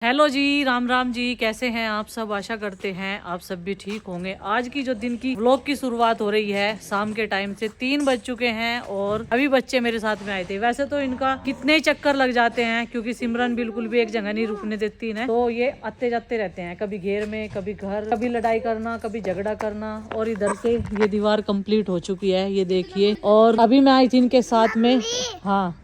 Hello जी, राम राम जी। कैसे हैं आप सब? आशा करते हैं आप सब भी ठीक होंगे। आज की जो दिन की व्लॉग की शुरुआत हो रही है शाम के टाइम से। 3 बज चुके हैं और अभी बच्चे मेरे साथ में आए थे। वैसे तो इनका कितने ही चक्कर लग जाते हैं क्योंकि सिमरन बिल्कुल भी एक जगह नहीं रुकने देती है, तो ये आते जाते रहते हैं, कभी घेर में, कभी घर, कभी लड़ाई करना, कभी झगड़ा करना। और इधर से ये दीवार कंप्लीट हो चुकी है, ये देखिए। और अभी मैं आई थी इनके साथ में। हाँ,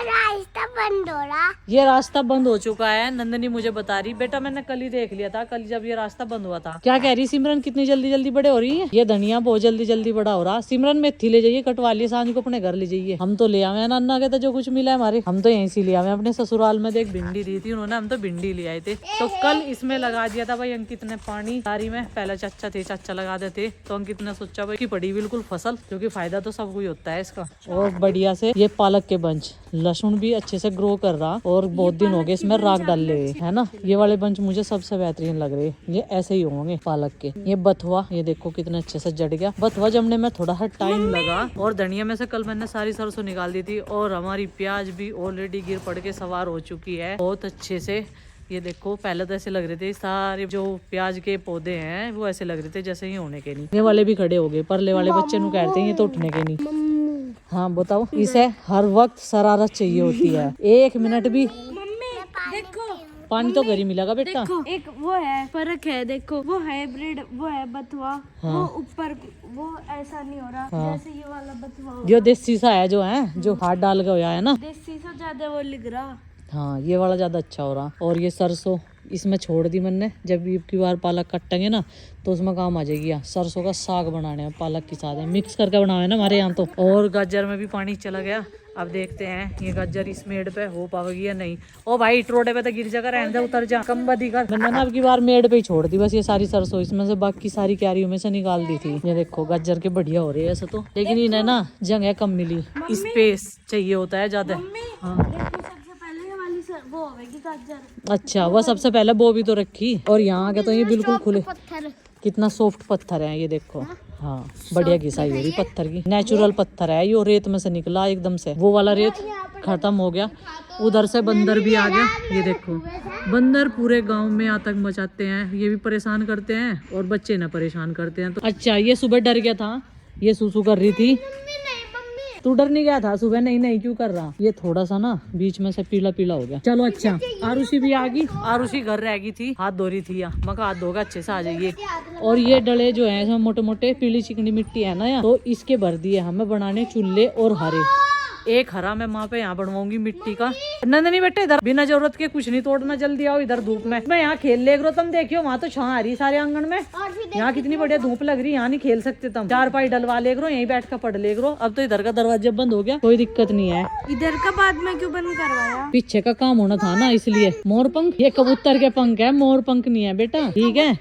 रास्ता बंद हो रहा। ये रास्ता बंद हो चुका है। नंदनी मुझे बता रही, बेटा मैंने कल ही देख लिया था, कल जब ये रास्ता बंद हुआ था। क्या कह रही सिमरन? कितनी जल्दी जल्दी बड़े हो रही है। ये धनिया बहुत जल्दी जल्दी बड़ा हो रहा। सिमरन मेथी ले जाइए, कटवा लिए, सांझ को अपने घर ले जाइए। हम तो ले आवे नन्ना के, तो जो कुछ मिला है हमारे, हम तो यहीं से ले आवे। अपने ससुराल में देख भिंडी दी थी उन्होंने, हम तो भिंडी ले आए थे। तो कल इसमें लगा दिया था भाई अंकित ने पानी तारी में। पहले चाचा थे, चाचा लगा देते, तो अंकित ने सोचा भाई की पड़ी बिल्कुल फसल, क्योंकि फायदा तो सबको ही होता है इसका। और बढ़िया से ये पालक के बंच, लहसुन भी अच्छे से ग्रो कर रहा। और बहुत दिन हो गए इसमें राख डाले हुए, है ना। ये वाले बंच मुझे सबसे बेहतरीन लग रहे हैं। ये ऐसे ही होंगे पालक के। ये बथुआ, ये देखो कितने अच्छे से जड़ गया। बथुआ जमने में थोड़ा सा टाइम लगा। और धनिया में से कल मैंने सारी सरसों निकाल दी थी। और हमारी प्याज भी ऑलरेडी गिर पड़ के सवार हो चुकी है बहुत अच्छे से। ये देखो, पहले तो ऐसे लग रहे थे सारे जो प्याज के पौधे हैं वो ऐसे लग रहे थे जैसे ही होने के नहीं। ये वाले भी खड़े हो गए। परले वाले बच्चे नु कहते हैं ये तो उठने के नहीं। हाँ बताओ, इसे हर वक्त शरारत चाहिए होती है। 1 मिनट भी। मम्मी देखो, पानी तो घर ही मिलेगा बेटा। देखो एक वो है फर्क है, देखो वो हाइब्रिड, वो है बथुआ। हाँ। वो ऊपर वो ऐसा नहीं हो रहा। हाँ। जैसे ये वाला बथुआ हो जो देसी सा है, जो है जो हाथ डाल के होया है ना। देसी से ज्यादा वो लिख रहा। हाँ, ये वाला ज्यादा अच्छा हो रहा। और ये सरसों इसमें छोड़ दी मैंने। जब की बार पालक काटेंगे ना तो उसमें काम आ जाएगी। सरसों का साग बनाने में पालक के साथ मिक्स करके बनावे ना हमारे यहाँ तो। और गाजर में भी पानी चला गया। अब देखते हैं ये गाजर इस मेड़ पे हो पाएगी या नहीं। ओ भाई, टोडे पे तो गिर जाकर रहने दे, उतर जा, कम बदी कर। मैंने ना अब की बार मेड़ पे ही छोड़ दी बस ये सारी सरसों। इसमें से बाकी सारी क्यारियों में से निकाल दी थी। ये देखो गाजर के बढ़िया हो रही है ऐसे तो, लेकिन इन्हें ना जगह कम मिली, स्पेस चाहिए होता है ज्यादा। हाँ वो होगी गाजर। अच्छा, वो सबसे पहले वो भी तो रखी। और यहाँ के तो ये बिल्कुल खुले, पत्थर कितना सॉफ्ट पत्थर है ये देखो। हाँ, बढ़िया घिसाई हो रही पत्थर की। नेचुरल पत्थर है ये, रेत में से निकला एकदम से। वो वाला रेत खत्म हो गया। उधर से बंदर भी आ गया। ये देखो, बंदर पूरे गांव में आतंक मचाते हैं। ये भी परेशान करते हैं और बच्चे ना परेशान करते हैं। तो अच्छा, ये सुबह डर गया था, ये सूसू कर रही थी। तू डर नहीं गया था सुबह? नहीं नहीं, क्यों कर रहा? ये थोड़ा सा ना बीच में से पीला पीला हो गया। चलो अच्छा, आरुषि भी आ गई। आरुषि घर रह गई थी, हाथ धो रही थी। यहाँ मका हाथ धोगा अच्छे से आ जाइए। और ये डले जो है मोटे मोटे पीली चिकनी मिट्टी है ना यहाँ, तो इसके भर दिए हमें बनाने चूल्हे। और हरे एक हरा मैं माँ पे यहाँ बनवाऊंगी मिट्टी का। नंदनी बेटे इधर बिना जरूरत के कुछ नहीं तोड़ना, जल्दी आओ इधर धूप में। मैं यहाँ खेल ले रहा, तुम देखियो वहाँ तो छां आ रही सारे आंगन में। यहाँ कितनी बढ़िया धूप लग रही, यहाँ नहीं खेल सकते तुम। 4 पाई डलवा ले करो, यहीं बैठ कर पढ़ ले करो। अब तो इधर का दरवाजा बंद हो गया, कोई दिक्कत नहीं है। इधर का बाद में क्यों बंद करवाया? पीछे का काम होना था ना इसलिए। मोर पंख, ये कबूतर के पंख है, मोर पंख नहीं है बेटा, ठीक है।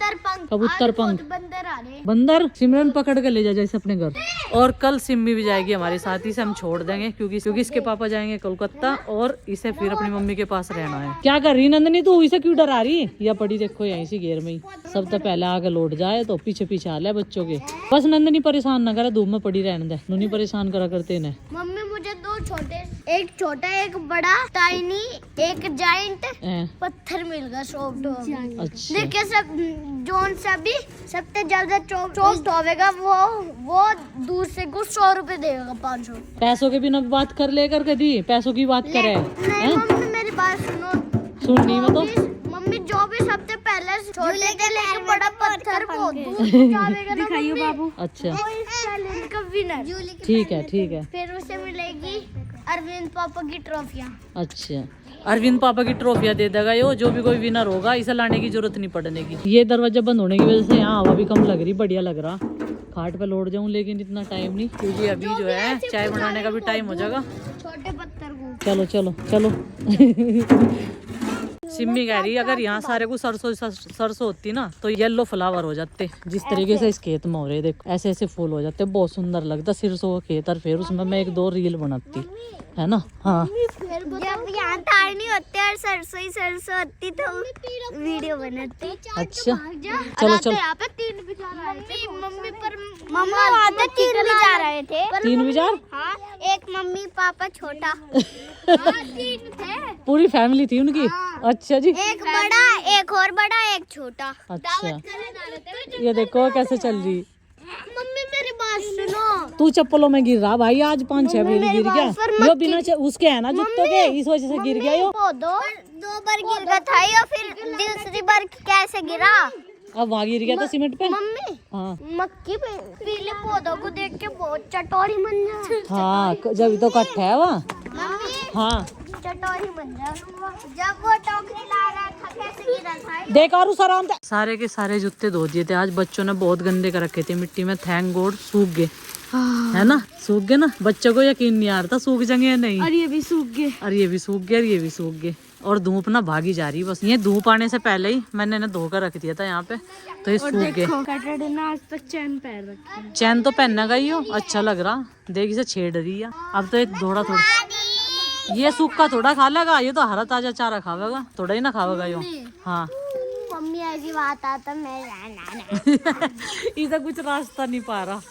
कबूतर पंख। बंदर आ रहे। बंदर सिमरन पकड़ के ले जा जैसे अपने घर। और कल सिम्मी भी जाएगी हमारे साथ ही से, हम छोड़ देंगे क्योंकि इसके पापा जाएंगे कोलकाता और इसे फिर अपनी मम्मी के पास रहना है। क्या कर रही नंदनी तू? इसे क्यों डरा रही? या पड़ी देखो यहीं से घेर में ही। सब तो पहले आके लौट जाए तो पीछे पीछे हाल है बच्चों के। बस नंदनी परेशान ना करे, धूप में पड़ी रहने दे। नूनी परेशान करा करते इन्हें। मम्मी मुझे 2 छोटे, एक छोटा एक बड़ा टाइनी, एक जाइंट पत्थर मिल गया सॉफ्ट। अच्छा, देखिए सब जोन सभी सबसे ज्यादा सॉफ्ट होवेगा वो दूर से कुछ 100 रुपए देगा, 500। पैसों के बिना बात कर लेकर कभी पैसों की बात करे। नहीं मम्मी मेरी बात सुनो। सुननी में तो मम्मी जो भी सबसे पहले छोटे के लेके बड़ा पत्थर बहुत दूर जावेगा ना दिखाइयो बाबू। अच्छा, वो इस चैलेंज का विनर। ठीक है ठीक है। फिर उसे मिलेगी अरविंद पापा की ट्रॉफियाँ। अच्छा, अरविंद पापा की ट्रॉफियाँ दे देगा यो, जो भी कोई विनर होगा। इसे लाने की जरूरत नहीं पड़ने की। ये दरवाजा बंद होने की वजह से यहाँ हवा भी कम लग रही, बढ़िया लग रहा। खाट पे लौट जाऊं लेकिन इतना टाइम नहीं, क्योंकि अभी जो है चाय बनाने का भी टाइम हो जाएगा। छोटे पत्थर को चलो चलो चलो। सिम्मी कह रही अगर यहाँ सारे को सरसों होती ना तो येलो फ्लावर हो जाते, जिस तरीके से इस खेत में हो रहे। देखो ऐसे ऐसे फूल हो जाते, बहुत सुंदर लगता सरसों का खेत। और फिर उसमें मैं 1-2 रील बनाती, है ना। हाँ, जब यहाँ तार नहीं होते और सरसों ही सरसों होती तो वीडियो बनाती। अच्छा चलो चलो। यहाँ पे 3 विचार आए थे मम्मी पर। मम्मा वहाँ पे 3 विचार आए थे। 3 विचार? हाँ, एक मम्मी पापा छोटा। 3 थे। पूरी फैमिली थी उनकी। अच्छा जी, एक बड़ा, एक और बड़ा, एक छोटा। अच्छा ये देखो कैसे चल रही। मम्मी मेरी बात सुनो। तू चप्पलों में गिर रहा भाई, आज 5-6 बार गिर गया। यो बिना उसके है ना जूतों के, इस वजह से गिर गया यो। दो बार गिर गया था या फिर दूसरी बार कैसे गिरा? अब वहाँ गिर गया था सीमेंट पे। मम्मी हाँ मक्की पे पीले पौधों को देख के बहुत चटोरी बन जा। हाँ, जब तो कट्ठा है वहाँ। मम्मी हाँ चटोरी बन जा। जब वो टोकरी ला रहा था कैसे गिरा था? देख और उस आराम से सारे के सारे जूते धो दिए थे आज बच्चों ने, बहुत गंदे कर रखे थे मिट्टी में। थैंक गॉड सूख गए, है ना, सूख गए ना। बच्चों को यकीन नहीं आ रहा था सूख जाएंगे या नहीं। और ये भी सूख गए, और ये भी सूख गए, और ये भी सूख गए। और धूप ना भागी जा रही बस। ये धूप आने से पहले ही मैंने इन्हें धोकर रख दिया था यहाँ पे, तो ये सूख गए। सैटरडे ना आज तक चैन पहन रखी। चैन तो पहनना का ही हो, अच्छा लग रहा। देख इसे छेड़ रही है। अब तो ये थोड़ा थोड़ा, ये सूखा थोड़ा खा लेगा, ये तो हरा ताजा चारा खावेगा, थोड़ा ही ना खावेगा यो। हाँ मम्मी ऐसी बात आता मैं इसे कुछ रास्ता नहीं पा रहा।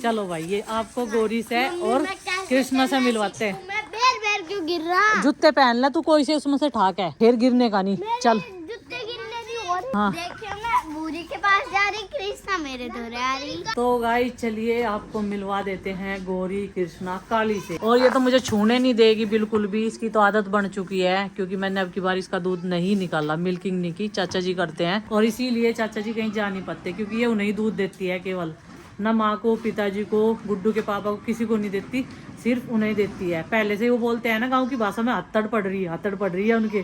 चलो भाई ये आपको गौरी से और कृष्णा से मिलवाते हैं। मैं बेर बेर क्यों गिर रहा? जूते पहन ले तू, कोई से उसमें से ठाक है, फिर गिरने का नहीं। चल जूते गिरने भी और हाँ। देखिए मैं बूढ़ी के पास जा रही, कृष्णा मेरे धोरे आ रही। तो गाइस चलिए आपको मिलवा देते हैं गौरी कृष्णा काली से। और ये तो मुझे छूने नहीं देगी बिल्कुल भी, इसकी तो आदत बन चुकी है, क्योंकि मैंने अब की बार इसका दूध नहीं निकाला, मिल्किंग नहीं की, चाचा जी करते हैं। और इसीलिए चाचा जी कहीं जा नहीं पाते, क्योंकि ये उन्हें दूध देती है केवल, ना माँ को, पिताजी को, गुड्डू के पापा को, किसी को नहीं देती, सिर्फ उन्हें देती है। पहले से वो बोलते हैं ना गांव की भाषा में, हत्तड़ पड़ रही है उनके।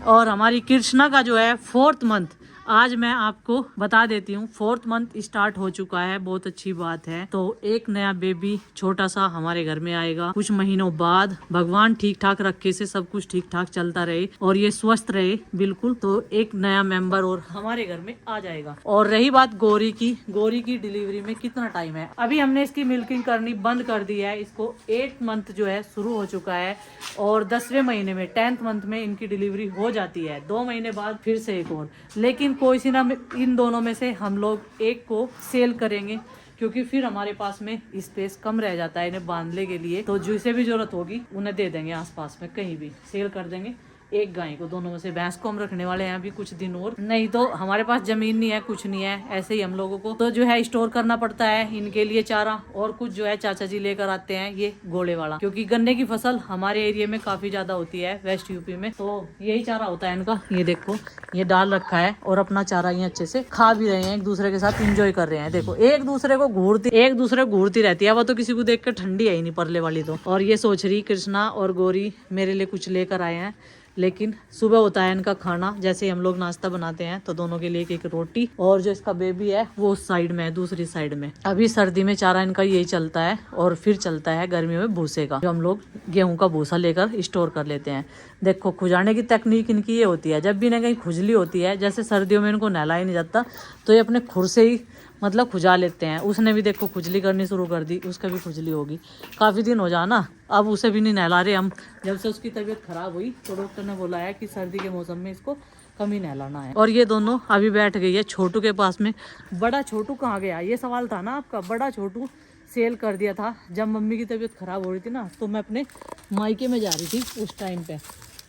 और हमारी कृष्णा का जो है 4th मंथ, आज मैं आपको बता देती हूँ 4th मंथ स्टार्ट हो चुका है, बहुत अच्छी बात है। तो एक नया बेबी छोटा सा हमारे घर में आएगा कुछ महीनों बाद। भगवान ठीक ठाक रखे से सब कुछ ठीक ठाक चलता रहे और ये स्वस्थ रहे बिल्कुल, तो एक नया मेंबर और हमारे घर में आ जाएगा। और रही बात गौरी की डिलीवरी में कितना टाइम है, अभी हमने इसकी मिल्किंग करनी बंद कर दी है। इसको 8th मंथ जो है शुरू हो चुका है और 10वें महीने में 10th मंथ में इनकी डिलीवरी हो जाती है। 2 महीने बाद फिर से एक और, लेकिन कोई सी ना इन दोनों में से हम लोग एक को सेल करेंगे, क्योंकि फिर हमारे पास में स्पेस कम रह जाता है इन्हें बांधने के लिए। तो जिसे भी जरूरत होगी उन्हें दे देंगे, आसपास में कहीं भी सेल कर देंगे एक गाय को। दोनों में से भैंस को हम रखने वाले हैं अभी कुछ दिन और, नहीं तो हमारे पास जमीन नहीं है, कुछ नहीं है, ऐसे ही हम लोगों को तो जो है स्टोर करना पड़ता है इनके लिए चारा। और कुछ जो है चाचा जी लेकर आते हैं ये गोले वाला, क्योंकि गन्ने की फसल हमारे एरिया में काफी ज्यादा होती है वेस्ट यूपी में, तो यही चारा होता है इनका। ये देखो ये डाल रखा है और अपना चारा ये अच्छे से खा भी रहे हैं, एक दूसरे के साथ इंजॉय कर रहे हैं। देखो एक दूसरे को घूरती रहती है, वो तो किसी को देख कर ठंडी है ही नहीं परले वाली तो। और ये सोच रही कृष्णा और गौरी मेरे लिए कुछ लेकर आए हैं, लेकिन सुबह होता है इनका खाना, जैसे हम लोग नाश्ता बनाते हैं तो दोनों के लिए एक रोटी, और जो इसका बेबी है वो उस साइड में है, दूसरी साइड में। अभी सर्दी में चारा इनका यही चलता है और फिर चलता है गर्मियों में भूसे का, जो हम लोग गेहूं का भूसा लेकर स्टोर कर लेते हैं। देखो खुजाने की तकनीक इनकी ये होती है, जब भी इन्हें कहीं खुजली होती है, जैसे सर्दियों में इनको नहलाया नहीं जाता तो ये अपने खुर से ही मतलब खुजा लेते हैं। उसने भी देखो खुजली करनी शुरू कर दी, उसका भी खुजली होगी, काफ़ी दिन हो जाना, अब उसे भी नहीं नहला रहे हम। जब से उसकी तबीयत खराब हुई तो डॉक्टर ने बोला है कि सर्दी के मौसम में इसको कम ही नहलाना है। और ये दोनों अभी बैठ गई है छोटू के पास में। बड़ा छोटू कहाँ गया, ये सवाल था ना आपका। बड़ा छोटू सेल कर दिया था जब मम्मी की तबीयत खराब हो रही थी ना, तो मैं अपने मायके में जा रही थी उस टाइम पे,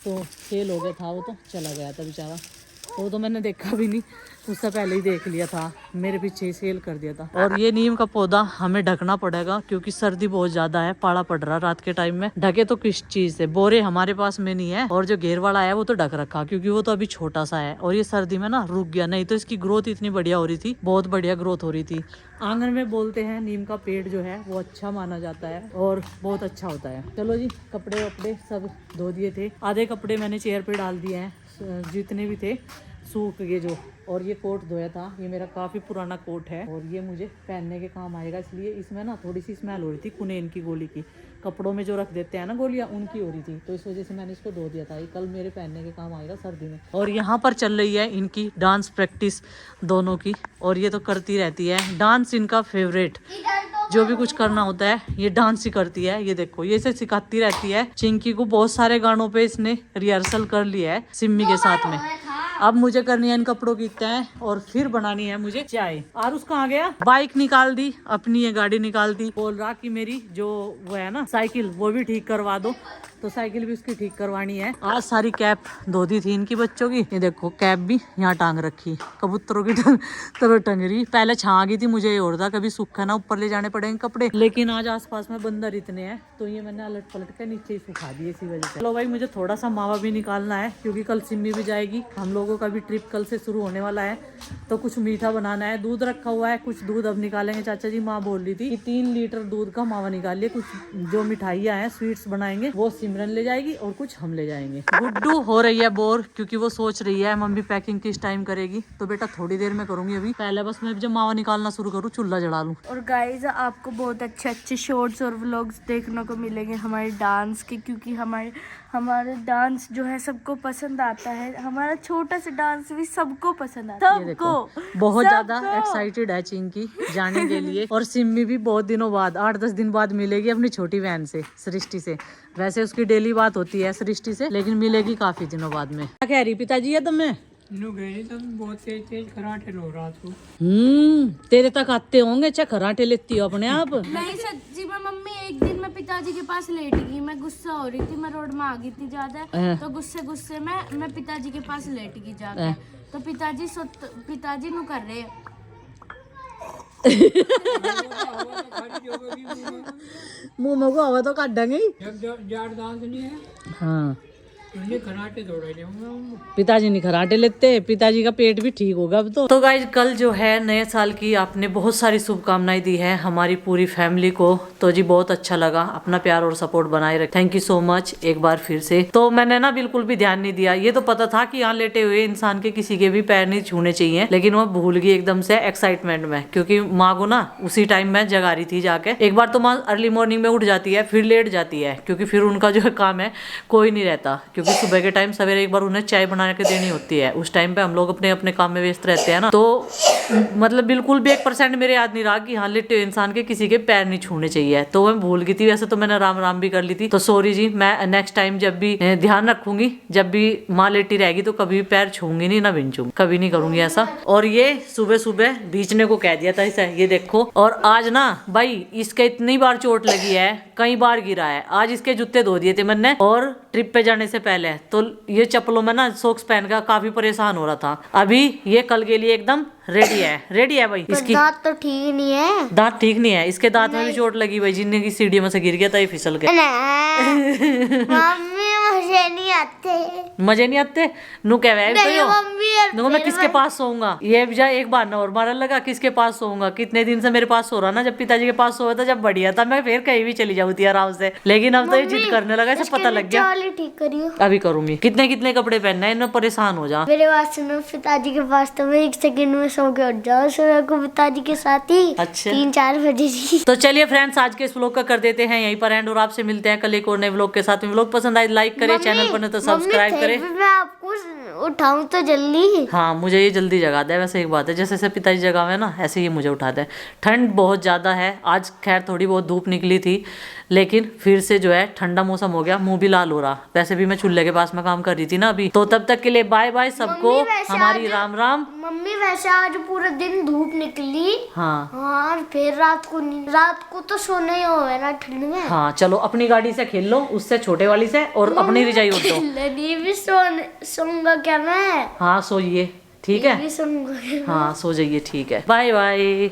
तो सेल हो गया था, वो तो चला गया था बेचारा। वो तो मैंने देखा भी नहीं, उससे पहले ही देख लिया था, मेरे पीछे ही सेल कर दिया था। और ये नीम का पौधा हमें ढकना पड़ेगा, क्योंकि सर्दी बहुत ज्यादा है, पाला पड़ रहा रात के टाइम में। ढके तो किस चीज से, बोरे हमारे पास में नहीं है, और जो घेर वाला है वो तो ढक रखा, क्योंकि वो तो अभी छोटा सा है और ये सर्दी में ना रुक गया, नहीं तो इसकी ग्रोथ इतनी बढ़िया हो रही थी, बहुत बढ़िया ग्रोथ हो रही थी। आंगन में बोलते हैं नीम का पेड़ जो है वो अच्छा माना जाता है और बहुत अच्छा होता है। चलो जी, कपड़े वपड़े सब धो दिए थे, आधे कपड़े मैंने चेयर पे डाल दिए हैं, जितने भी थे सूख गए जो। और ये कोट धोया था, ये मेरा काफ़ी पुराना कोट है और ये मुझे पहनने के काम आएगा, इसलिए इसमें ना थोड़ी सी स्मेल हो रही थी कुनेन की गोली की, कपड़ों में जो रख देते हैं ना गोलियां, उनकी हो रही थी, तो इस वजह से मैंने इसको धो दिया था। ये कल मेरे पहनने के काम आएगा सर्दी में। और यहाँ पर चल रही है इनकी डांस प्रैक्टिस दोनों की, और ये तो करती रहती है डांस, इनका फेवरेट। जो भी कुछ करना होता है ये डांस ही करती है। ये देखो ये इसे सिखाती रहती है। चिंकी को बहुत सारे गानों पे इसने रिहर्सल कर लिया है सिम्मी के साथ में। अब मुझे करनी है इन कपड़ों की तय और फिर बनानी है मुझे चाय। आरुष कहाँ गया? बाइक निकाल दी अपनी, ये गाड़ी निकाल दी, बोल रहा कि मेरी जो वो है ना साइकिल वो भी ठीक करवा दो। तो साइकिल भी उसकी ठीक करवानी है। आज सारी कैप धो दी थी इनकी बच्चों की। ये देखो कैप भी यहाँ टांग रखी, कबूतरों की तरह टंग रही। पहले छा गई थी, मुझे और था कभी सूखा ना ऊपर ले जाने पड़ेंगे कपड़े, लेकिन आज आसपास में बंदर इतने हैं तो ये मैंने अलट पलट के नीचे ही सुखा दिए इसी वजह से। चलो भाई मुझे थोड़ा सा मावा भी निकालना है क्योंकि कल सिम्मी भी जाएगी। हम लोगों का भी ट्रिप कल से शुरू होने वाला है तो कुछ मीठा बनाना है। दूध रखा हुआ है, कुछ दूध अब निकालेंगे। चाचा जी माँ बोल रही थी कि 3 लीटर दूध का मावा निकालिए। कुछ जो मिठाइयाँ हैं स्वीट्स बनाएंगे वो सिमरन ले जाएगी और कुछ हम ले जाएंगे। गुड्डू हो रही है बोर क्योंकि वो सोच रही है मम्मी पैकिंग किस टाइम करेगी। तो बेटा थोड़ी देर में करूंगी, अभी पहले बस मैं जब मावा निकालना शुरू करूँ चूल्हा जला लूँ। और गाइज आपको बहुत अच्छे अच्छे शॉर्ट्स और व्लॉग्स देखने को मिलेंगे हमारे डांस के, क्योंकि हमारे डांस जो है सबको पसंद आता है। हमारा छोटा सा डांस भी सबको पसंद आता है, सबको। बहुत ज्यादा एक्साइटेड है चिंकी जाने के लिए। और सिम्मी भी बहुत दिनों बाद 8-10 दिन बाद मिलेगी अपनी छोटी बहन से, सृष्टि से। वैसे उसकी डेली बात होती है सृष्टि से, लेकिन मिलेगी काफी दिनों बाद में। क्या कह रही पिताजी है तुम्हें? बहुत तेज खराटे लो रात को। तेरे तक आते होंगे, अच्छा खराटे लेती हो अपने आप। नहीं सच्ची में मम्मी, एक दिन मैं पिताजी के पास लेट गई। मैं गुस्सा हो रही थी, मैं रोड में आ गई थी ज्यादा, तो गुस्से में मैं पिताजी के पास लेट गई जाके। तो पिताजी नु कर रहे मुंह में को हवा तो काटेंगे। हाँ खराटे दौड़े पिताजी नहीं खराटे लेते, पिताजी का पेट भी ठीक होगा अब तो। गाइज कल जो है नए साल की आपने बहुत सारी शुभकामनाएं दी है हमारी पूरी फैमिली को, तो जी बहुत अच्छा लगा। अपना प्यार और सपोर्ट बनाए रख, थैंक यू सो मच एक बार फिर से। तो मैंने ना बिल्कुल भी ध्यान नहीं दिया, ये तो पता था कि यहाँ लेटे हुए इंसान के किसी के भी पैर नहीं छूने चाहिए, लेकिन वो भूल गई एकदम से एक्साइटमेंट में, क्योंकि माँ को ना उसी टाइम में जगा रही थी जाके। एक बार तो माँ अर्ली मॉर्निंग में उठ जाती है, फिर लेट जाती है, क्योंकि फिर उनका जो काम है कोई नहीं रहता, क्योंकि सुबह के टाइम सवेरे एक बार उन्हें चाय बना के देनी होती है। उस टाइम पे हम लोग अपने अपने काम में व्यस्त रहते हैं ना, तो मतलब बिल्कुल भी 1% मेरे याद नहीं रहा कि हाँ लेटे इंसान के किसी के पैर नहीं छूने चाहिए, तो मैं भूल गई थी। वैसे तो मैंने राम राम भी कर ली थी, तो सॉरी जी। मैं नेक्स्ट टाइम जब भी ध्यान रखूंगी, जब भी माँ लेटी रहेगी तो कभी पैर छूंगी नहीं, ना बिंचूंगी, कभी नहीं करूंगी ऐसा। और ये सुबह सुबह बीचने को कह दिया था इसे, ये देखो। और आज ना भाई इसके इतनी बार चोट लगी है, कई बार गिरा है। आज इसके जूते धो दिए थे मैंने, और ट्रिप पे जाने से पहले तो ये चप्पलों में ना सॉक्स पहन कर काफी परेशान हो रहा था। अभी ये कल के लिए एकदम रेडी है भाई। इसकी दांत तो ठीक नहीं है, दांत ठीक नहीं है, इसके दांत में भी चोट लगी भाई, जिन्हें की सीढ़ी में से गिर गया था, ये फिसल गया। मम्मी मुझे नहीं आते, मजे नहीं आते नु कह नु मैं किसके पास सोऊंगा? ये भी जा एक बार ना और मारने लगा, किसके पास सोऊंगा? कितने दिन से मेरे पास सो रहा ना, जब पिताजी के पास सोया था जब बढ़िया था, मैं फिर कहीं भी चली जाऊँ थी आराम से, लेकिन अब तो ये जिद करने लगा, इसे पता लग गया। ठीक करियो, अभी करूंगी। कितने कपड़े पहनना है, इनमें परेशान हो जा। मेरे पास सुनो, पिताजी के पास तो मैं 1 सेकंड में सो के उठ जाऊँ, सुबह को पिताजी के साथ ही। अच्छा 3-4 बजे जी। तो चलिए फ्रेंड्स, आज के इस व्लॉग का कर देते हैं यहीं पर एंड, और आपसे मिलते हैं कल एक और नए व्लॉग के साथ में। व्लॉग पसंद आए लाइक करें, चैनल पर तो सब्सक्राइब करें। मैं आपको उठाऊं तो जल्दी। हाँ मुझे ये जल्दी जगा दे। वैसे एक बात है, जैसे पिताजी जगावे ना, ऐसे ये मुझे उठा दे। ठंड बहुत ज़्यादा है आज, खैर थोड़ी बहुत धूप निकली थी, लेकिन फिर से जो है ठंडा मौसम हो गया, मुंह भी लाल हो रहा। वैसे भी मैं चूल्हे के पास में काम कर रही थी ना अभी। तो तब तक के लिए बाय बाय सबको, हमारी राम राम। मम्मी वैसे आज पूरा दिन धूप निकली। हाँ फिर रात को तो सोना ही होगा ना ठंड में। हाँ चलो अपनी गाड़ी से खेल लो, उससे छोटे वाली से, और अपनी रजाई उठ दो। भी सोऊंगा क्या मैं? हाँ सोइए, ठीक है। भी सोऊंगा। हाँ सो जाइए, ठीक है। Bye bye.